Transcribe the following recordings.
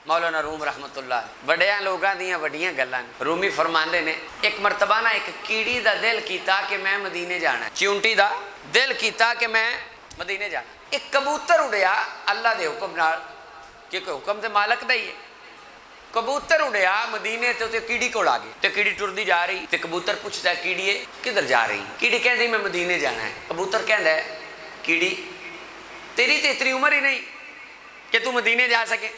मौलाना room रहमतुल्लाह वड्डियां लोगों दियां वड्डियां गल्लां ने। रूमी फरमांदे ने एक मरतबा ना एक कीड़ी दा दिल कीता कि मैं मदीने जाना। चिउंटी दा दिल कीता कि मैं मदीने जाना। एक कबूतर उड़िया अल्लाह दे हुक्म नाल, क्योंकि हुक्म तो मालक दा ही है। कबूतर उड़िया मदीने ते कीड़ी कोल आ गई ते कीड़ी टुरदी जा रही ते कबूतर पूछता है कीड़ीए किधर जा रही? कीड़ी कहती मैं मदीने जाना है। कबूतर कहता है कीड़ी तेरी तो इतनी उम्र ही नहीं कि तू मदीने जा सके,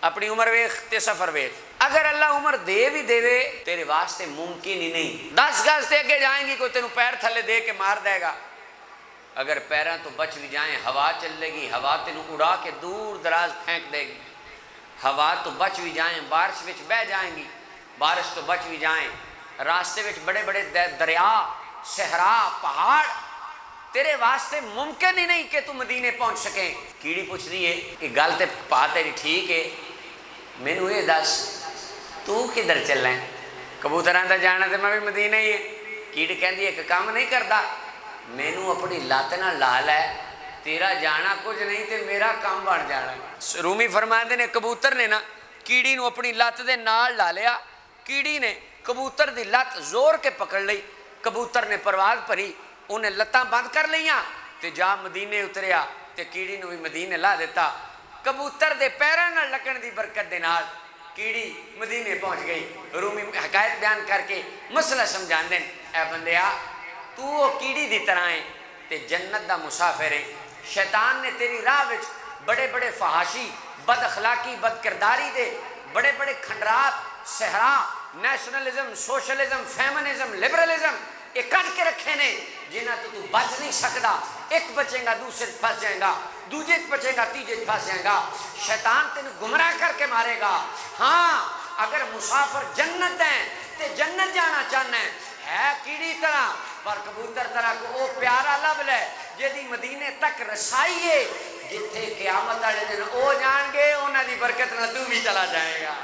अपनी उम्र वेख ते सफर वेख। अगर अल्लाह उम्र दे भी देवे तेरे वास्ते मुमकिन ही नहीं। 10 गज से अगे जाएंगी कोई तेन पैर थले दे के मार देगा। अगर पैरों तो बच भी जाए हवा चलेगी, हवा तेन उड़ा के दूर दराज फेंक देगी। हवा तो बच भी जाए, बारिश में बह जाएंगी, बारिश तो बच भी जाए, रास्ते में बड़े बड़े दरिया सहरा पहाड़, तेरे वास्ते मुमकिन ही नहीं कि तू मदीने पहुंच सके। कीड़ी पूछ रही है कि गल तो पा तेरी ठीक है, मैनू ये दस तू किधर चलना है? कबूतर आंदा जाना तो मैं भी मदीने ही है। कीड़ी कहती एक काम नहीं करता, मैनू अपनी लत नाल ला लै, तेरा जाना कुछ नहीं तो मेरा काम बन जाना। रूमी फरमाते ने कबूतर ने ना कीड़ी नू अपनी लत दे नाल ला लिया। कीड़ी ने कबूतर दी लत जोर के पकड़ लई। कबूतर ने परवाज भरी, उन्हें लत्तां बंद कर लईयां ते जा मदीने उतरिया ते कीड़ी नू भी मदीने ला दिता। कबूतर दे पैरां नाल लगण दी बरकत दे नाल कीड़ी मदीने पहुंच गई। रूमी हकायत बयान करके मसला समझाते हैं, ऐ बंदिया तू वो कीड़ी दी तरह है ते जन्नत दा मुसाफिर है। शैतान ने तेरी राह विच बड़े बड़े फहाशी बद अखलाकी बद किरदारी दे बड़े बड़े खंडरात सहरा नैशनलिज्म सोशलिज्म फेमिनिज्म लिबरलिज्म ये कट के रखे ने जिन्हें तो तू बच नहीं सकता। एक बचेगा दूसरे फंस जाएगा, दूजे बचेगा तीजे फंस जाएगा। शैतान तेन गुमराह करके मारेगा। हाँ अगर मुसाफिर जन्नत है तो जन्नत जाना चाहना है कीड़ी तरह पर कबूतर तरह को वो प्यारा लब ले जिहदी मदीने तक रसाई है जिथे क़यामत वाले दिन वो जाएंगे, उन्होंने बरकत नाल तू भी चला जाएगा।